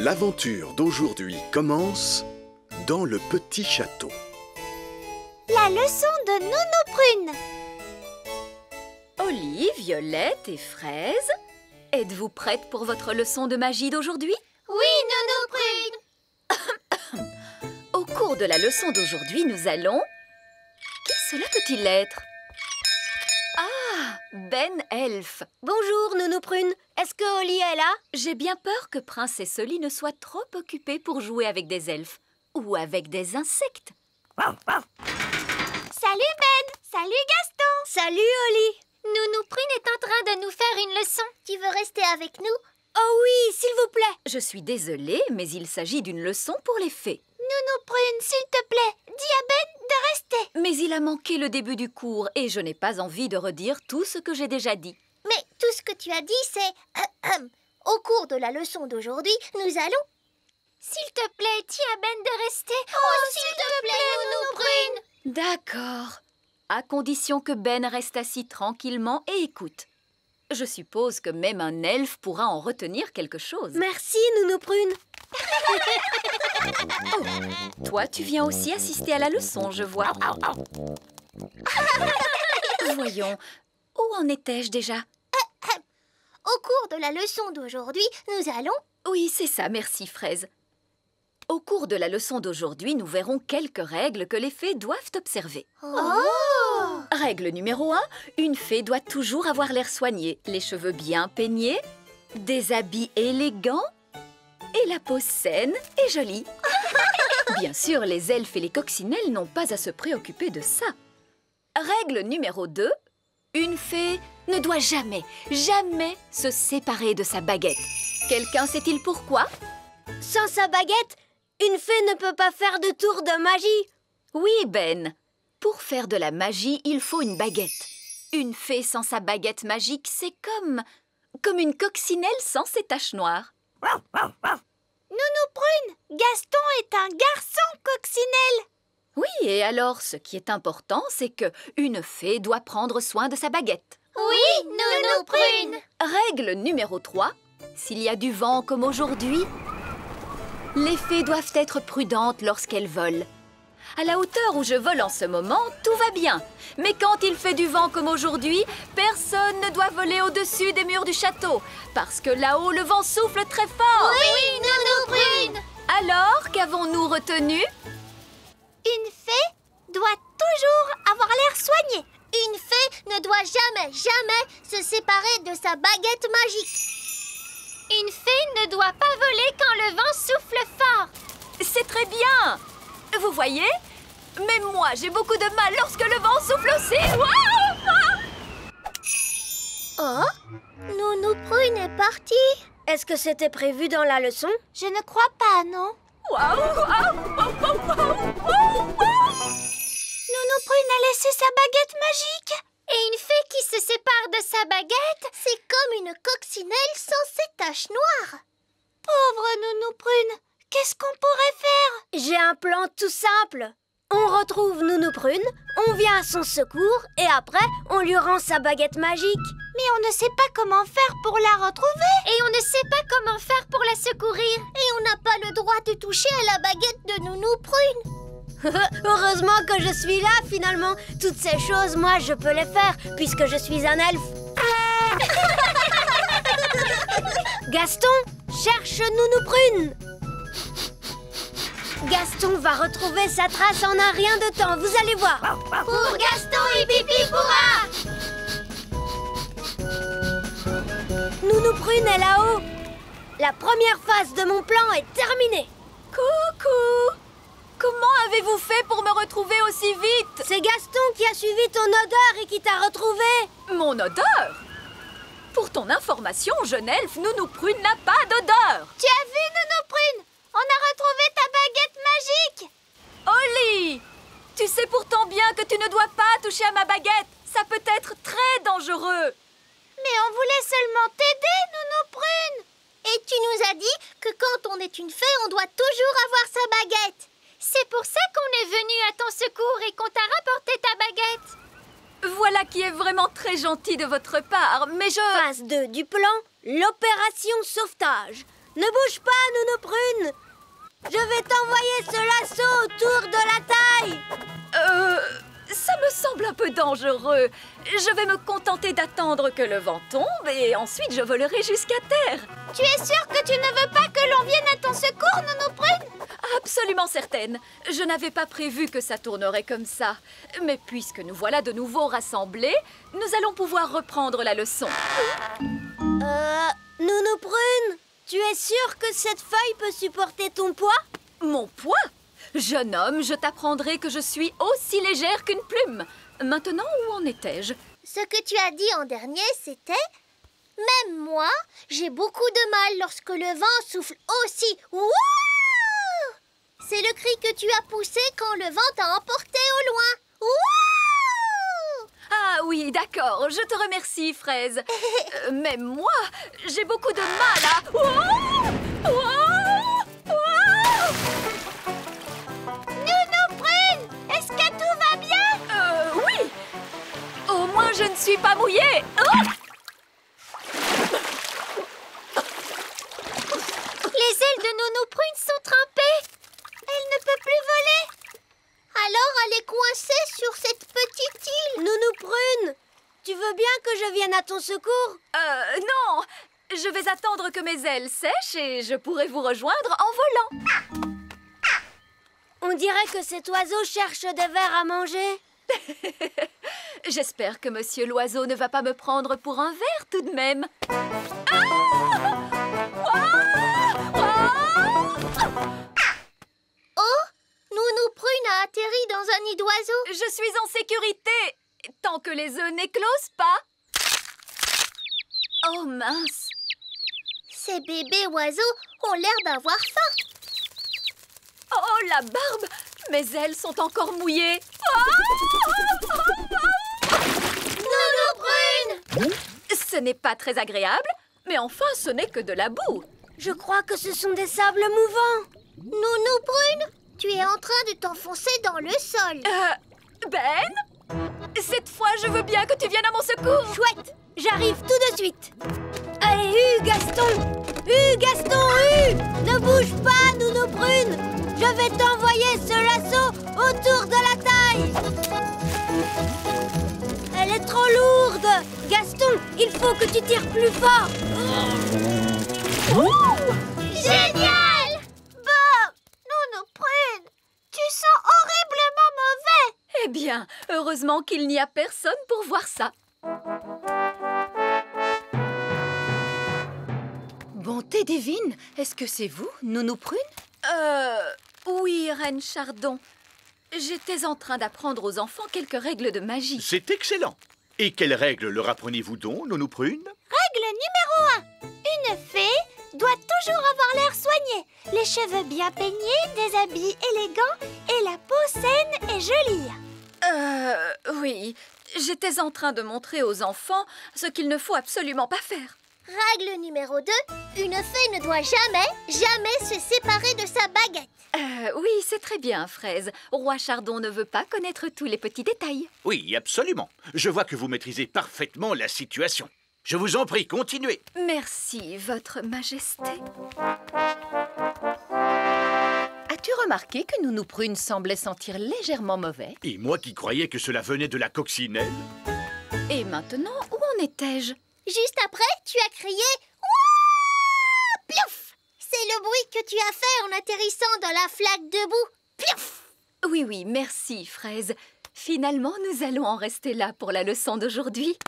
L'aventure d'aujourd'hui commence dans le petit château. La leçon de Nounou Prune. Oli, Violette et Fraise, êtes-vous prêtes pour votre leçon de magie d'aujourd'hui? Oui, Nounou Prune. Au cours de la leçon d'aujourd'hui, nous allons... Qui cela peut-il être? Ah, Ben Elfe. Bonjour, Nounou Prune. Est-ce que Oli est là? J'ai bien peur que Princesse Oli ne soit trop occupée pour jouer avec des elfes ou avec des insectes. Salut Ben. Salut Gaston. Salut Oli. Nounou Prune est en train de nous faire une leçon. Tu veux rester avec nous? Oh oui, s'il vous plaît. Je suis désolée, mais il s'agit d'une leçon pour les fées. Nounou Prune, s'il te plaît, dis à Ben de rester. Mais il a manqué le début du cours et je n'ai pas envie de redire tout ce que j'ai déjà dit. Mais tout ce que tu as dit, c'est... Au cours de la leçon d'aujourd'hui, nous allons... S'il te plaît, dis à Ben de rester. Oh, s'il te plaît, Nounou Prune. D'accord. À condition que Ben reste assis tranquillement et écoute. Je suppose que même un elfe pourra en retenir quelque chose. Merci, Nounou Prune. Oh, toi, tu viens aussi assister à la leçon, je vois. Voyons, où en étais-je déjà? Au cours de la leçon d'aujourd'hui, nous allons... Oui, c'est ça, merci Fraise. Au cours de la leçon d'aujourd'hui, nous verrons quelques règles que les fées doivent observer. Oh! Règle numéro 1, une fée doit toujours avoir l'air soigné, les cheveux bien peignés, des habits élégants et la peau saine et jolie. Bien sûr, les elfes et les coccinelles n'ont pas à se préoccuper de ça. Règle numéro 2, une fée ne doit jamais se séparer de sa baguette. Quelqu'un sait-il pourquoi? Sans sa baguette, une fée ne peut pas faire de tour de magie. Oui, Ben. Pour faire de la magie, il faut une baguette. Une fée sans sa baguette magique, c'est comme une coccinelle sans ses taches noires. Nounou Prune, Gaston est un garçon coccinelle. Oui, et alors, ce qui est important, c'est que une fée doit prendre soin de sa baguette. Oui, Nounou Prune. Règle numéro 3, s'il y a du vent comme aujourd'hui, les fées doivent être prudentes lorsqu'elles volent. À la hauteur où je vole en ce moment, tout va bien. Mais quand il fait du vent comme aujourd'hui, personne ne doit voler au-dessus des murs du château. Parce que là-haut, le vent souffle très fort. Oui, Nounou Prune. Alors, qu'avons-nous retenu? Une fée doit toujours avoir l'air soigné. Une fée ne doit jamais se séparer de sa baguette magique. Une fée ne doit pas voler quand le vent souffle fort. C'est très bien. Vous voyez? Même moi, j'ai beaucoup de mal lorsque le vent souffle aussi. Oh, Nounou Prune est partie. Est-ce que c'était prévu dans la leçon? Je ne crois pas, non. Nounou Prune a laissé sa baguette magique. Et une fée qui se sépare de sa baguette, c'est comme une coccinelle sans ses taches noires. Pauvre Nounou Prune, qu'est-ce qu'on pourrait faire? J'ai un plan tout simple. On retrouve Nounou Prune, on vient à son secours et après, on lui rend sa baguette magique. Mais on ne sait pas comment faire pour la retrouver. Et on ne sait pas comment faire pour la secourir. Et on n'a pas le droit de toucher à la baguette de Nounou Prune. Heureusement que je suis là, finalement. Toutes ces choses, moi, je peux les faire, puisque je suis un elfe. Gaston, cherche Nounou Prune. Gaston va retrouver sa trace en un rien de temps, vous allez voir. Pour Gaston et Pipi pourra. Nounou Prune est là-haut. La première phase de mon plan est terminée. Coucou! Comment avez-vous fait pour me retrouver aussi vite? C'est Gaston qui a suivi ton odeur et qui t'a retrouvé. Mon odeur? Pour ton information, jeune elfe, Nounou Prune n'a pas d'odeur. Tu as vu, Nounou Prune? On a retrouvé ta baguette magique. Oli! Tu sais pourtant bien que tu ne dois pas toucher à ma baguette. Ça peut être très dangereux. Mais on voulait seulement t'aider, Nounou Prune. Et tu nous as dit que quand on est une fée, on doit toujours avoir sa baguette. C'est pour ça qu'on est venu à ton secours et qu'on t'a rapporté ta baguette. Voilà qui est vraiment très gentil de votre part, mais je... Phase 2 du plan, l'opération sauvetage. Ne bouge pas, Nounou Prune. Je vais t'envoyer ce lasso autour de la taille. Ça me semble un peu dangereux. Je vais me contenter d'attendre que le vent tombe et ensuite je volerai jusqu'à terre. Tu es sûre que tu ne veux pas que l'on vienne à ton secours, Nounou Prune? Absolument certaine. Je n'avais pas prévu que ça tournerait comme ça. Mais puisque nous voilà de nouveau rassemblés, nous allons pouvoir reprendre la leçon. Nounou Prune, tu es sûre que cette feuille peut supporter ton poids? Mon poids? Jeune homme, je t'apprendrai que je suis aussi légère qu'une plume. Maintenant, où en étais-je? Ce que tu as dit en dernier, c'était « Même moi, j'ai beaucoup de mal lorsque le vent souffle aussi. Wouah !» C'est le cri que tu as poussé quand le vent t'a emporté au loin. Wouah ! Ah oui, d'accord, je te remercie, Fraise. Mais moi, j'ai beaucoup de mal à... Ouah! Ouah! Ouah! Nounou Prune, est-ce que tout va bien? Oui. Au moins, je ne suis pas mouillée. Oh! Les ailes de Nounou Prune sont trempées. Elle ne peut plus voler. Alors, elle est coincée sur cette petite île. Nounou Prune, tu veux bien que je vienne à ton secours? Non. Je vais attendre que mes ailes sèchent et je pourrai vous rejoindre en volant. On dirait que cet oiseau cherche des vers à manger. J'espère que Monsieur l'oiseau ne va pas me prendre pour un ver tout de même. Oh, Nounou Prune a atterri dans un nid d'oiseaux. Je suis en sécurité, tant que les œufs n'éclosent pas. Oh mince. Ces bébés oiseaux ont l'air d'avoir faim. Oh, la barbe! Mes ailes sont encore mouillées. Nounou Prune! Ce n'est pas très agréable, mais enfin, ce n'est que de la boue. Je crois que ce sont des sables mouvants. Nounou Prune, tu es en train de t'enfoncer dans le sol. Ben? Cette fois, je veux bien que tu viennes à mon secours. Chouette, j'arrive tout de suite. Allez, Gaston! Gaston, ne bouge pas, Nounou Prune. Je vais t'envoyer ce lasso autour de la taille. Elle est trop lourde. Gaston, il faut que tu tires plus fort. Génial! Bon, Nounou Prune, tu sens horriblement mauvais. Eh bien, heureusement qu'il n'y a personne pour voir ça. Bonté divine, est-ce que c'est vous, Nounou Prune? Oui, Reine Chardon. J'étais en train d'apprendre aux enfants quelques règles de magie. C'est excellent. Et quelles règles leur apprenez-vous donc, Nounou Prune? Règle numéro 1. Une fée doit toujours avoir l'air soigné, les cheveux bien peignés, des habits élégants et la peau saine et jolie. Oui. J'étais en train de montrer aux enfants ce qu'il ne faut absolument pas faire. Règle numéro 2. Une fée ne doit jamais se séparer de sa baguette. Oui, c'est très bien, Fraise. Roi Chardon ne veut pas connaître tous les petits détails. Oui, absolument. Je vois que vous maîtrisez parfaitement la situation. Je vous en prie, continuez. Merci, Votre Majesté. As-tu remarqué que Nounou Prune semblait sentir légèrement mauvais? Et moi qui croyais que cela venait de la coccinelle? Et maintenant, où en étais-je? Juste après, tu as crié « Ouah !» Piouf! C'est le bruit que tu as fait en atterrissant dans la flaque de boue. Piouf! Oui, merci, Fraise. Finalement, nous allons en rester là pour la leçon d'aujourd'hui.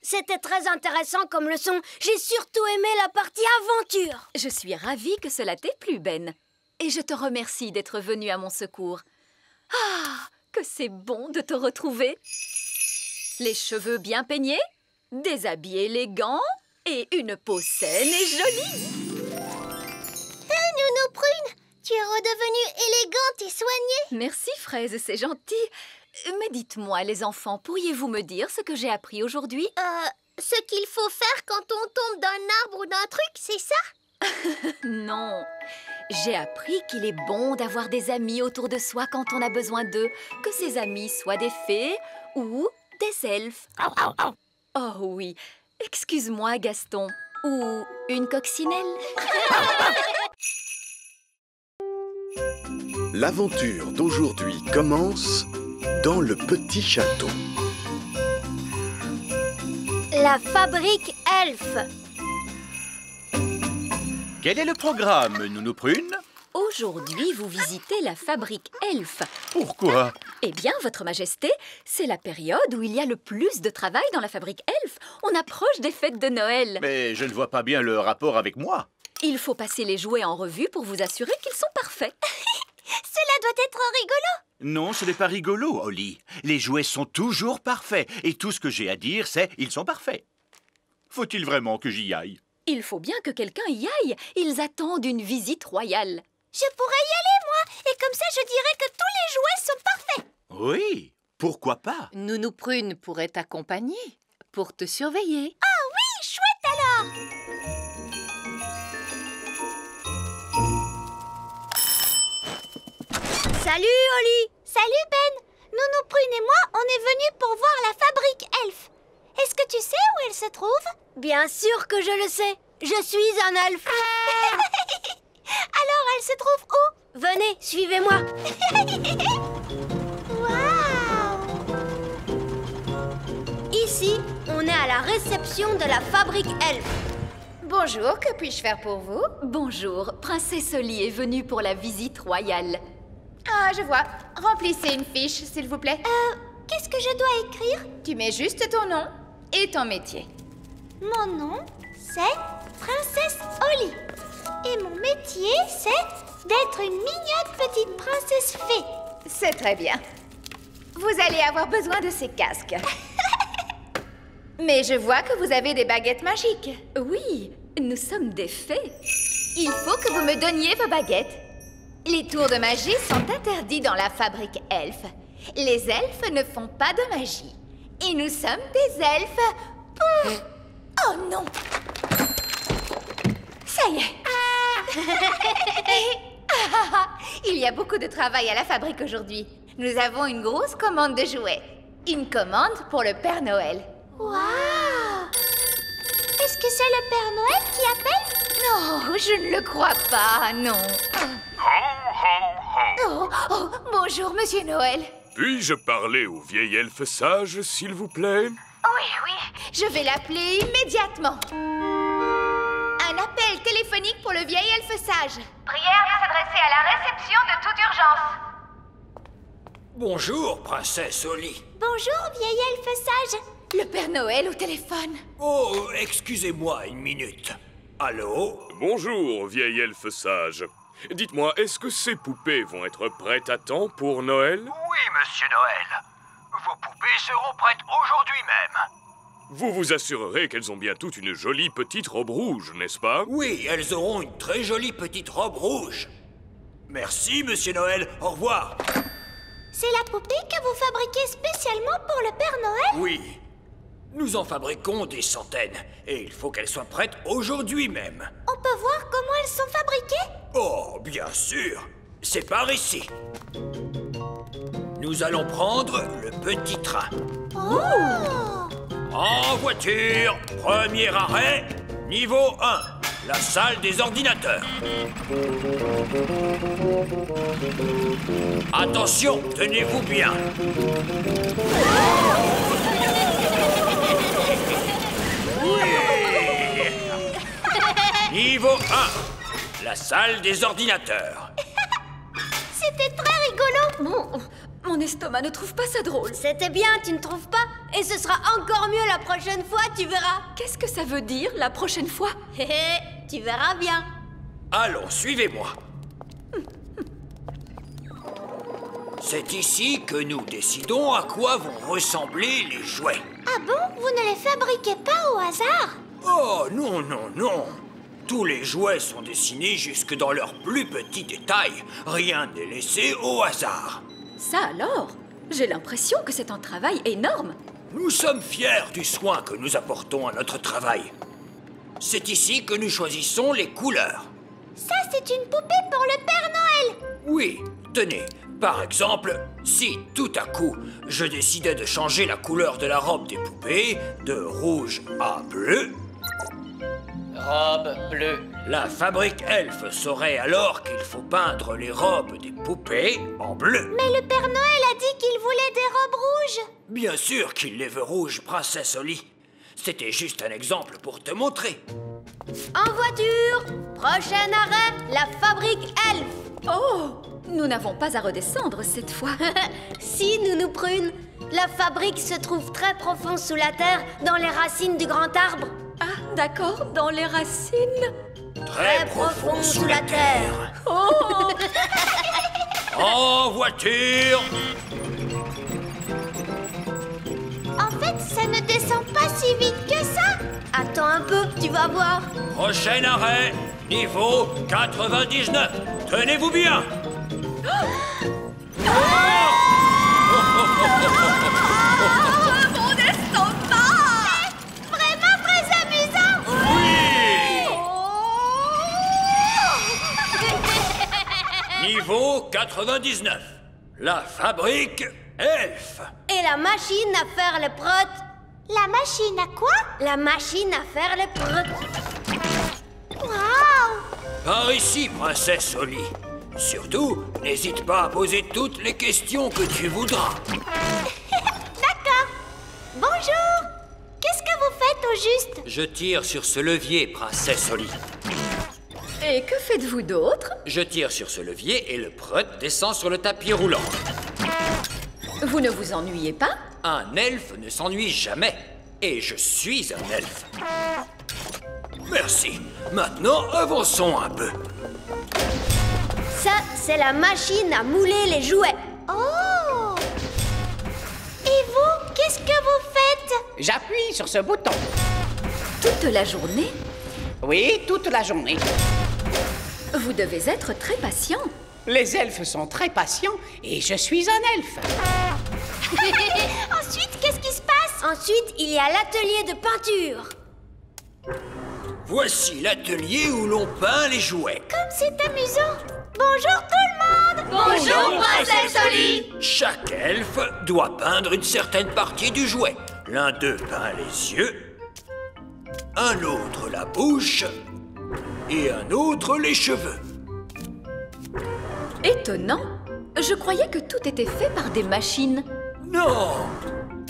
C'était très intéressant comme leçon. J'ai surtout aimé la partie aventure. Je suis ravie que cela t'ait plu, Ben. Et je te remercie d'être venu à mon secours. Ah, que c'est bon de te retrouver. Les cheveux bien peignés, des habits élégants et une peau saine et jolie. Nounou Prune, tu es redevenue élégante et soignée. Merci, Fraise, c'est gentil. Mais dites-moi, les enfants, pourriez-vous me dire ce que j'ai appris aujourd'hui? Ce qu'il faut faire quand on tombe d'un arbre ou d'un truc, c'est ça? Non. J'ai appris qu'il est bon d'avoir des amis autour de soi quand on a besoin d'eux, que ces amis soient des fées ou des elfes. Oh oui, excuse-moi, Gaston. Ou une coccinelle. L'aventure d'aujourd'hui commence dans le petit château. La fabrique Elf. Quel est le programme, Nounou Prune? Aujourd'hui, vous visitez la fabrique Elf. Pourquoi? Eh bien, Votre Majesté, c'est la période où il y a le plus de travail dans la fabrique Elf. On approche des fêtes de Noël. Mais je ne vois pas bien le rapport avec moi. Il faut passer les jouets en revue pour vous assurer qu'ils sont parfaits. Cela doit être rigolo. Non, ce n'est pas rigolo, Holly. Les jouets sont toujours parfaits. Et tout ce que j'ai à dire, c'est ils sont parfaits. Faut-il vraiment que j'y aille? Il faut bien que quelqu'un y aille. Ils attendent une visite royale. Je pourrais y aller, moi. Et comme ça, je dirais que tous les jouets sont parfaits. Oui, pourquoi pas? Nounou Prune pourrait t'accompagner pour te surveiller. Oui, chouette alors. Salut, Holly. Salut, Ben. Nounou Prune et moi, on est venus pour voir la fabrique Elf. Est-ce que tu sais où elle se trouve? Bien sûr que je le sais. Je suis un elfe. Alors, elle se trouve où? Venez, suivez-moi. Waouh! Ici, on est à la réception de la fabrique Elf. Bonjour, que puis-je faire pour vous? Bonjour, Princesse Holly est venue pour la visite royale. Ah, je vois. Remplissez une fiche, s'il vous plaît. Qu'est-ce que je dois écrire? Tu mets juste ton nom et ton métier. Mon nom, c'est Princesse Holly. Et mon métier, c'est d'être une mignonne petite princesse fée. C'est très bien. Vous allez avoir besoin de ces casques. Mais je vois que vous avez des baguettes magiques. Oui, nous sommes des fées. Il faut que vous me donniez vos baguettes. Les tours de magie sont interdits dans la fabrique Elf. Les elfes ne font pas de magie. Et nous sommes des elfes pour... Oh non! Ça y est. Il y a beaucoup de travail à la fabrique aujourd'hui. Nous avons une grosse commande de jouets. Une commande pour le Père Noël. Waouh! Est-ce que c'est le Père Noël qui appelle? Non, je ne le crois pas, non. Oh, bonjour, Monsieur Noël. Puis-je parler au vieil elfe sage, s'il vous plaît? Oui, je vais l'appeler immédiatement. Un appel téléphonique pour le vieil elfe sage. Prière de s'adresser à la réception de toute urgence. Bonjour, princesse Holly. Bonjour, vieil elfe sage. Le Père Noël au téléphone. Oh, excusez-moi une minute. Allô? Bonjour, vieil elfe sage. Dites-moi, est-ce que ces poupées vont être prêtes à temps pour Noël? Oui, monsieur Noël. Vos poupées seront prêtes aujourd'hui même. Vous vous assurerez qu'elles ont bien toutes une jolie petite robe rouge, n'est-ce pas? Oui, elles auront une très jolie petite robe rouge. Merci, monsieur Noël. Au revoir. C'est la poupée que vous fabriquez spécialement pour le Père Noël? Oui. Nous en fabriquons des centaines. Et il faut qu'elles soient prêtes aujourd'hui même. On peut voir comment elles sont fabriquées? Oh, bien sûr. C'est par ici. Nous allons prendre le petit train. Oh! En voiture, premier arrêt, niveau 1, la salle des ordinateurs. Attention, tenez-vous bien. Niveau 1, la salle des ordinateurs. C'était très rigolo. Mon estomac ne trouve pas ça drôle. C'était bien, tu ne trouves pas? Et ce sera encore mieux la prochaine fois, tu verras. Qu'est-ce que ça veut dire, la prochaine fois? Hé hé, tu verras bien. Allons, suivez-moi. C'est ici que nous décidons à quoi vont ressembler les jouets. Ah bon? Vous ne les fabriquez pas au hasard? Oh, non, non, non. Tous les jouets sont dessinés jusque dans leurs plus petits détails. Rien n'est laissé au hasard. Ça alors? J'ai l'impression que c'est un travail énorme. Nous sommes fiers du soin que nous apportons à notre travail. C'est ici que nous choisissons les couleurs. Ça, c'est une poupée pour le Père Noël. Oui, tenez, par exemple, si tout à coup, je décidais de changer la couleur de la robe des poupées de rouge à bleu, Robe bleue. La fabrique Elf saurait alors qu'il faut peindre les robes des poupées en bleu. Mais le Père Noël a dit qu'il voulait des robes rouges. Bien sûr qu'il les veut rouges, Princesse Holly. C'était juste un exemple pour te montrer. En voiture, prochain arrêt, la fabrique Elf. Oh, nous n'avons pas à redescendre cette fois. Si, Nounou Prune, la fabrique se trouve très profond sous la terre, dans les racines du grand arbre. Ah, d'accord, dans les racines. Très profond sous la terre. Oh! En voiture. En fait, ça ne descend pas si vite que ça. Attends un peu, tu vas voir. Prochain arrêt, niveau 99. Tenez-vous bien. Mon estomac! Vraiment très amusant. Niveau 99. La fabrique Elf. Et la machine à faire le prot. La machine à quoi? La machine à faire le prot. Waouh! Par ici, Princesse Holly. Surtout, n'hésite pas à poser toutes les questions que tu voudras. D'accord. Bonjour. Qu'est-ce que vous faites au juste? Je tire sur ce levier, Princesse Holly. Et que faites-vous d'autre? Je tire sur ce levier et le prot descend sur le tapis roulant. Vous ne vous ennuyez pas? Un elfe ne s'ennuie jamais. Et je suis un elfe. Merci. Maintenant, avançons un peu. Ça, c'est la machine à mouler les jouets. Oh! Et vous, qu'est-ce que vous faites? J'appuie sur ce bouton. Toute la journée? Oui, toute la journée. Vous devez être très patient. Les elfes sont très patients et je suis un elfe. Ensuite, qu'est-ce qui se passe? Ensuite, il y a l'atelier de peinture. Voici l'atelier où l'on peint les jouets. Comme c'est amusant. Bonjour tout le monde. Bonjour, Princesse Holly. Chaque elfe doit peindre une certaine partie du jouet. L'un d'eux peint les yeux, un autre la bouche et un autre les cheveux. Étonnant. Je croyais que tout était fait par des machines. Non!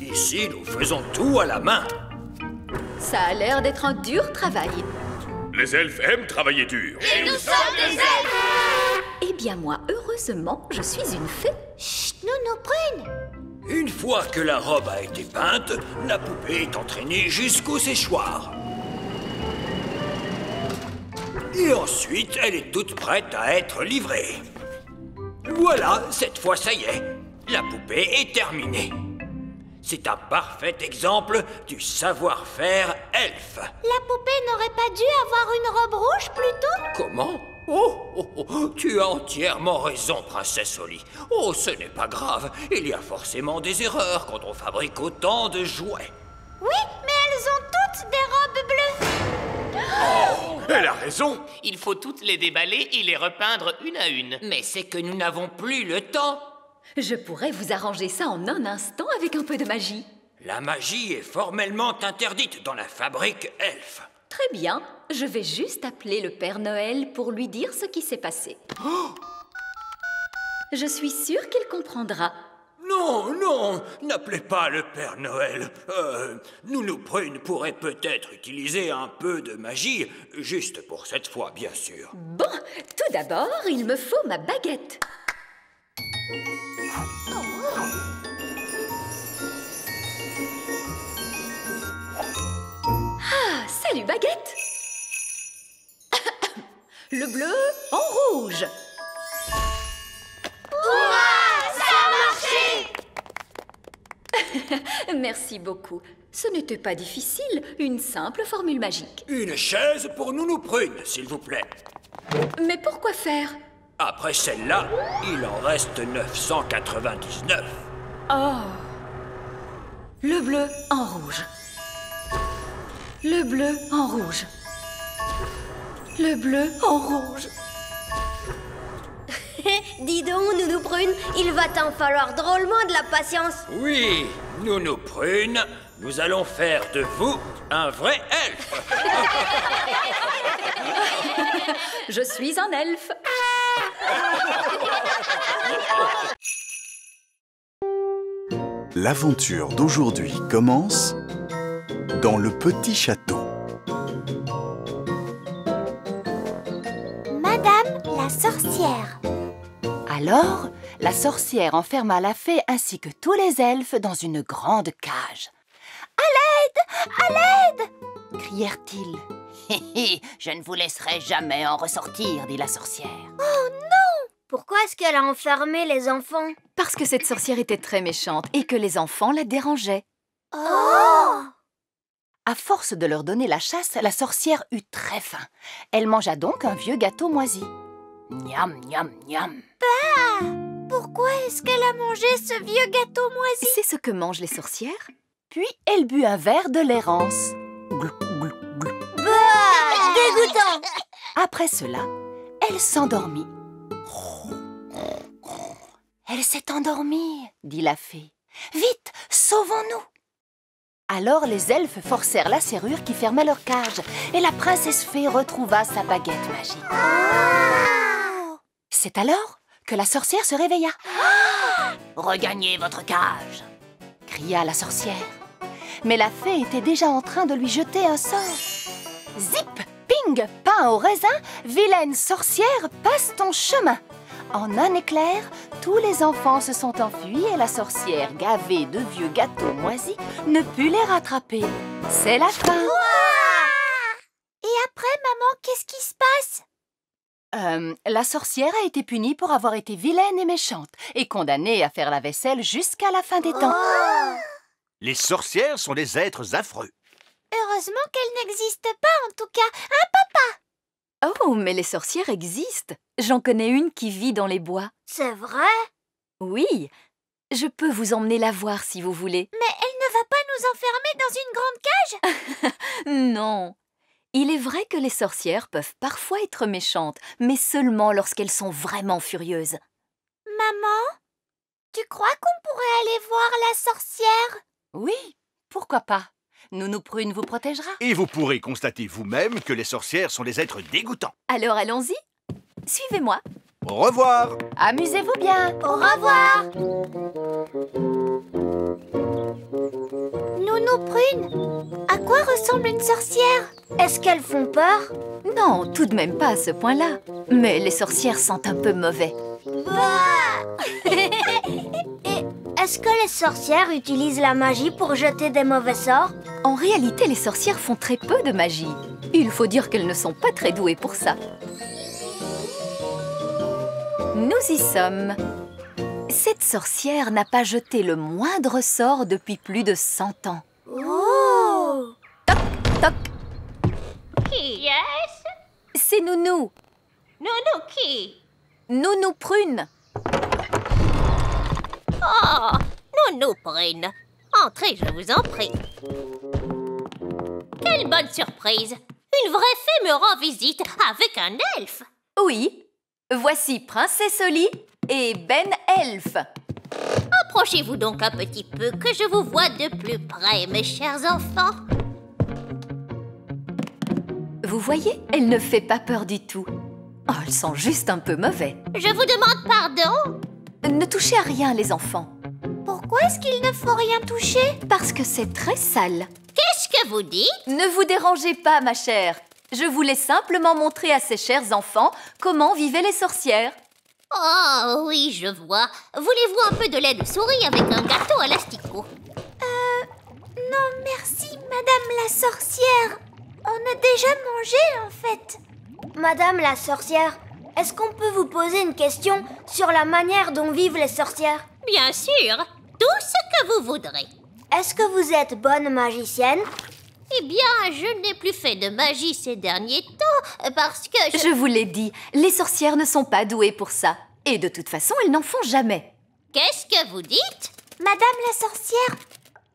Ici, nous faisons tout à la main. Ça a l'air d'être un dur travail. Les elfes aiment travailler dur. Et nous sommes des elfes. Eh bien moi, heureusement, je suis une fée. Chut, Nounou Prune. Une fois que la robe a été peinte, la poupée est entraînée jusqu'au séchoir. Et ensuite, elle est toute prête à être livrée. Voilà, cette fois, ça y est. La poupée est terminée. C'est un parfait exemple du savoir-faire elfe. La poupée n'aurait pas dû avoir une robe rouge plutôt? Comment? Oh, tu as entièrement raison, Princesse Holly. Oh, ce n'est pas grave. Il y a forcément des erreurs quand on fabrique autant de jouets. Oui, mais elles ont toutes des robes bleues. Elle a raison. Il faut toutes les déballer et les repeindre une à une. Mais c'est que nous n'avons plus le temps. Je pourrais vous arranger ça en un instant avec un peu de magie. La magie est formellement interdite dans la fabrique elfe. Très bien, je vais juste appeler le Père Noël pour lui dire ce qui s'est passé. Je suis sûre qu'il comprendra. Non, n'appelez pas le Père Noël. Nounou Prune pourrait peut-être utiliser un peu de magie, juste pour cette fois, bien sûr. Bon, tout d'abord, il me faut ma baguette. Ah, salut baguette. Le bleu en rouge. Merci beaucoup. Ce n'était pas difficile, une simple formule magique. Une chaise pour Nounou Prune, s'il vous plaît. Mais pourquoi faire? Après celle-là, il en reste 999. Oh! Le bleu en rouge. Le bleu en rouge. Le bleu en rouge. Dis donc, Nounou Prune, il va t'en falloir drôlement de la patience. Oui, Nounou Prune, nous allons faire de vous un vrai elfe. Je suis un elfe. L'aventure d'aujourd'hui commence dans le petit château. Madame la sorcière. Alors, la sorcière enferma la fée ainsi que tous les elfes dans une grande cage. « À l'aide! À l'aide !» crièrent-ils. « Je ne vous laisserai jamais en ressortir, dit la sorcière. » Oh non! Pourquoi est-ce qu'elle a enfermé les enfants? Parce que cette sorcière était très méchante et que les enfants la dérangeaient. Oh! À force de leur donner la chasse, la sorcière eut très faim. Elle mangea donc un vieux gâteau moisi. Miam, miam, miam. Bah! Pourquoi est-ce qu'elle a mangé ce vieux gâteau moisi? C'est ce que mangent les sorcières. Puis elle but un verre de lait rance. Glou, glou, glou. Bah! Dégoûtant! Après cela, elle s'endormit. Elle s'est endormie, dit la fée. Vite, sauvons-nous! Alors les elfes forcèrent la serrure qui fermait leur cage et la princesse fée retrouva sa baguette magique. Oh! C'est alors que la sorcière se réveilla. Regagnez votre cage, cria la sorcière. Mais la fée était déjà en train de lui jeter un sort. Zip, ping, pain au raisin, vilaine sorcière, passe ton chemin. En un éclair, tous les enfants se sont enfuis et la sorcière, gavée de vieux gâteaux moisis, ne put les rattraper. C'est la fin. Et après, maman, qu'est-ce qui se passe? La sorcière a été punie pour avoir été vilaine et méchante et condamnée à faire la vaisselle jusqu'à la fin des temps. Les sorcières sont des êtres affreux. Heureusement qu'elle n'existe pas, en tout cas. Hein, papa? Oh, mais les sorcières existent. J'en connais une qui vit dans les bois. C'est vrai? Oui, je peux vous emmener la voir si vous voulez. Mais elle ne va pas nous enfermer dans une grande cage? Non. Il est vrai que les sorcières peuvent parfois être méchantes, mais seulement lorsqu'elles sont vraiment furieuses. Maman, tu crois qu'on pourrait aller voir la sorcière? Oui, pourquoi pas? Nounou Prune vous protégera. Et vous pourrez constater vous-même que les sorcières sont des êtres dégoûtants. Alors allons-y. Suivez-moi. Au revoir. Amusez-vous bien. Au revoir. Nounou Prune, à quoi ressemble une sorcière? Est-ce qu'elles font peur? Non, tout de même pas à ce point-là. Mais les sorcières sentent un peu mauvais. Et est-ce que les sorcières utilisent la magie pour jeter des mauvais sorts? En réalité, les sorcières font très peu de magie. Il faut dire qu'elles ne sont pas très douées pour ça. Nous y sommes. Cette sorcière n'a pas jeté le moindre sort depuis plus de 100 ans. Oh! Toc, toc. Qui est-ce? C'est Nounou. Nounou qui? Nounou Prune. Oh, Nounou Prune. Entrez, je vous en prie. Quelle bonne surprise! Une vraie fée me rend visite avec un elfe. Oui, voici Princesse Oli et Ben Elfe. Approchez-vous donc un petit peu, que je vous vois de plus près, mes chers enfants. Vous voyez, elle ne fait pas peur du tout. Oh, elle sent juste un peu mauvais. Je vous demande pardon. Ne touchez à rien, les enfants. Pourquoi est-ce qu'il ne faut rien toucher? Parce que c'est très sale. Qu'est-ce que vous dites? Ne vous dérangez pas, ma chère. Je voulais simplement montrer à ces chers enfants comment vivaient les sorcières. Oh, oui, je vois. Voulez-vous un peu de lait de souris avec un gâteau à l'asticot? Non, merci, madame la sorcière. On a déjà mangé, en fait. Madame la sorcière, est-ce qu'on peut vous poser une question sur la manière dont vivent les sorcières? Bien sûr, tout ce que vous voudrez. Est-ce que vous êtes bonne magicienne? Eh bien, je n'ai plus fait de magie ces derniers temps parce que Je vous l'ai dit, les sorcières ne sont pas douées pour ça. Et de toute façon, elles n'en font jamais. Qu'est-ce que vous dites? Madame la sorcière,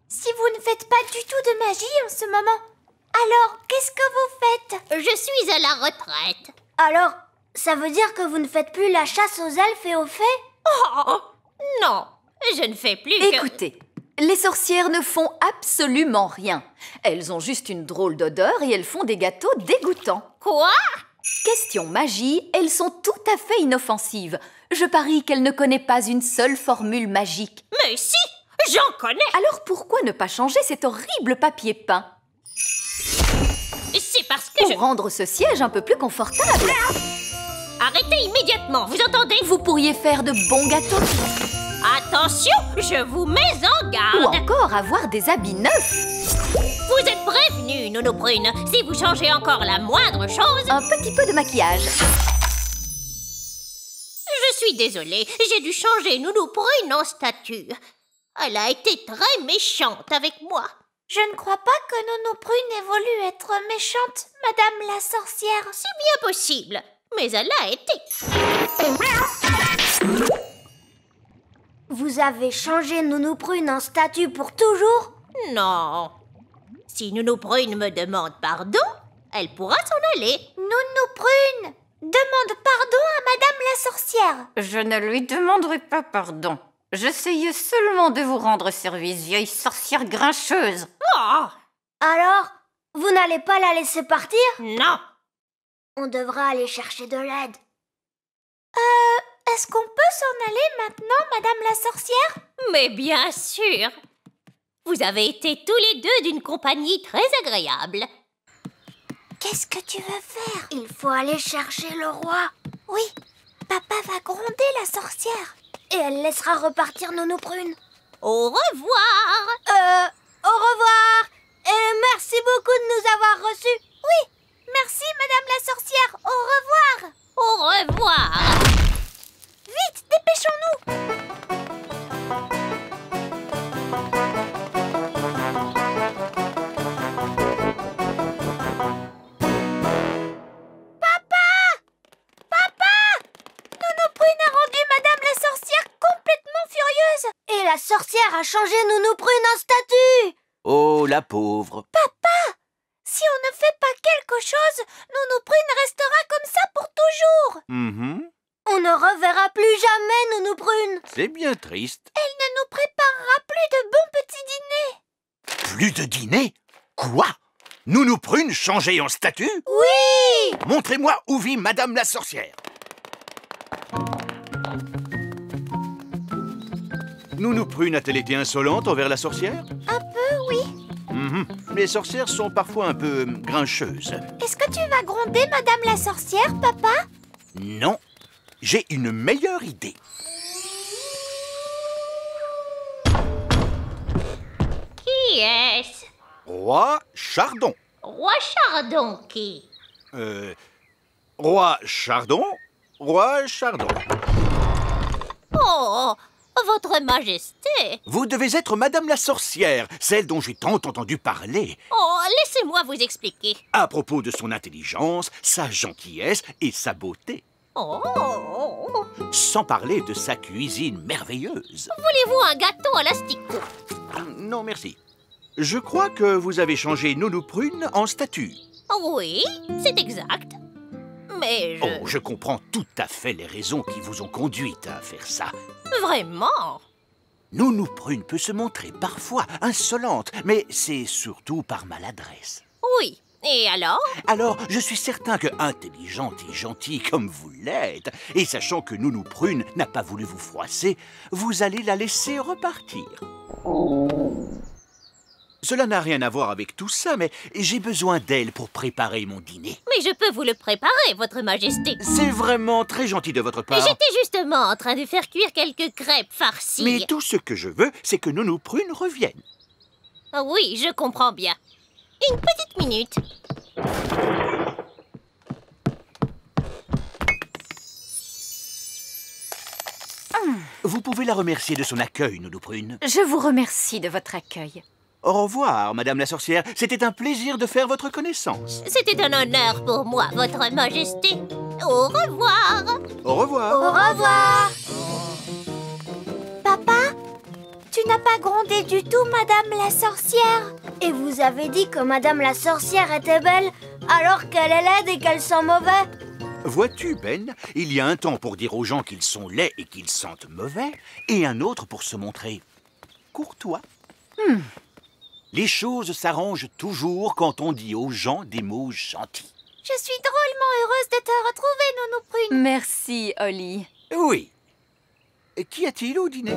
si vous ne faites pas du tout de magie en ce moment, alors qu'est-ce que vous faites? Je suis à la retraite. Alors, ça veut dire que vous ne faites plus la chasse aux elfes et aux fées? Oh, non, je ne fais plus que... Écoutez, Les sorcières ne font absolument rien. Elles ont juste une drôle d'odeur et elles font des gâteaux dégoûtants. Quoi? Question magie, elles sont tout à fait inoffensives. Je parie qu'elle ne connaît pas une seule formule magique. Mais si, j'en connais. Alors pourquoi ne pas changer cet horrible papier peint? C'est parce que Pour rendre ce siège un peu plus confortable. Arrêtez immédiatement, vous entendez? Vous pourriez faire de bons gâteaux. Attention, je vous mets en garde. Ou encore avoir des habits neufs. Vous êtes prévenus, Nounou Prune. Si vous changez encore la moindre chose... Un petit peu de maquillage. Je suis désolée, j'ai dû changer Nounou Prune en statue. Elle a été très méchante avec moi. Je ne crois pas que Nounou Prune ait voulu être méchante, Madame la sorcière. C'est bien possible, mais elle a été. Vous avez changé Nounou Prune en statue pour toujours? Non. Si Nounou Prune me demande pardon, elle pourra s'en aller. Nounou Prune demande pardon à Madame la sorcière. Je ne lui demanderai pas pardon. J'essayais seulement de vous rendre service, vieille sorcière grincheuse. Oh! Alors, vous n'allez pas la laisser partir? Non. On devra aller chercher de l'aide. Est-ce qu'on peut s'en aller maintenant, Madame la sorcière? Mais bien sûr. Vous avez été tous les deux d'une compagnie très agréable. Qu'est-ce que tu veux faire? Il faut aller chercher le roi. Oui, papa va gronder la sorcière. Et elle laissera repartir Nounou Prune. Au revoir. Au revoir. Et merci beaucoup de nous avoir reçus. Oui, merci Madame la sorcière. Au revoir. Au revoir. Vite, dépêchons-nous. Et la sorcière a changé Nounou Prune en statue. Oh, la pauvre. Papa, si on ne fait pas quelque chose, Nounou Prune restera comme ça pour toujours. On ne reverra plus jamais Nounou Prune. C'est bien triste. Elle ne nous préparera plus de bons petits dîners. Plus de dîner? Quoi? Nounou Prune changée en statue? Oui! Montrez-moi où vit Madame la sorcière. Nounou Prune a-t-elle été insolente envers la sorcière? Un peu, oui. Les sorcières sont parfois un peu grincheuses. Est-ce que tu vas gronder Madame la sorcière, papa? Non, j'ai une meilleure idée. Qui est-ce? Roi Chardon. Roi Chardon qui? Roi Chardon, Roi Chardon. Oh, Votre Majesté. Vous devez être Madame la sorcière, celle dont j'ai tant entendu parler. Oh, laissez-moi vous expliquer. À propos de son intelligence, sa gentillesse et sa beauté. Oh. Sans parler de sa cuisine merveilleuse. Voulez-vous un gâteau à l'asticot? Non, merci. Je crois que vous avez changé Nounou Prune en statue. Oui, c'est exact. Mais je... Oh, je comprends tout à fait les raisons qui vous ont conduite à faire ça. Vraiment? Nounou Prune peut se montrer parfois insolente, mais c'est surtout par maladresse. Oui. Et alors? Alors, je suis certain que, intelligente et gentille comme vous l'êtes, et sachant que Nounou Prune n'a pas voulu vous froisser, vous allez la laisser repartir. Cela n'a rien à voir avec tout ça, mais j'ai besoin d'elle pour préparer mon dîner. Mais je peux vous le préparer, Votre Majesté. C'est vraiment très gentil de votre part. J'étais justement en train de faire cuire quelques crêpes farcies. Mais tout ce que je veux, c'est que Nounou Prune revienne. Oui, je comprends bien. Une petite minute. Vous pouvez la remercier de son accueil, Nounou Prune. Je vous remercie de votre accueil. Au revoir, Madame la sorcière. C'était un plaisir de faire votre connaissance. C'était un honneur pour moi, Votre Majesté. Au revoir. Au revoir. Au revoir. Papa, tu n'as pas grondé du tout Madame la sorcière. Et vous avez dit que Madame la sorcière était belle alors qu'elle est laide et qu'elle sent mauvais. Vois-tu, Ben, il y a un temps pour dire aux gens qu'ils sont laids et qu'ils sentent mauvais, et un autre pour se montrer courtois. Les choses s'arrangent toujours quand on dit aux gens des mots gentils. Je suis drôlement heureuse de te retrouver, Nounou Prune. Merci, Holly. Oui. Qu'y a-t-il au dîner?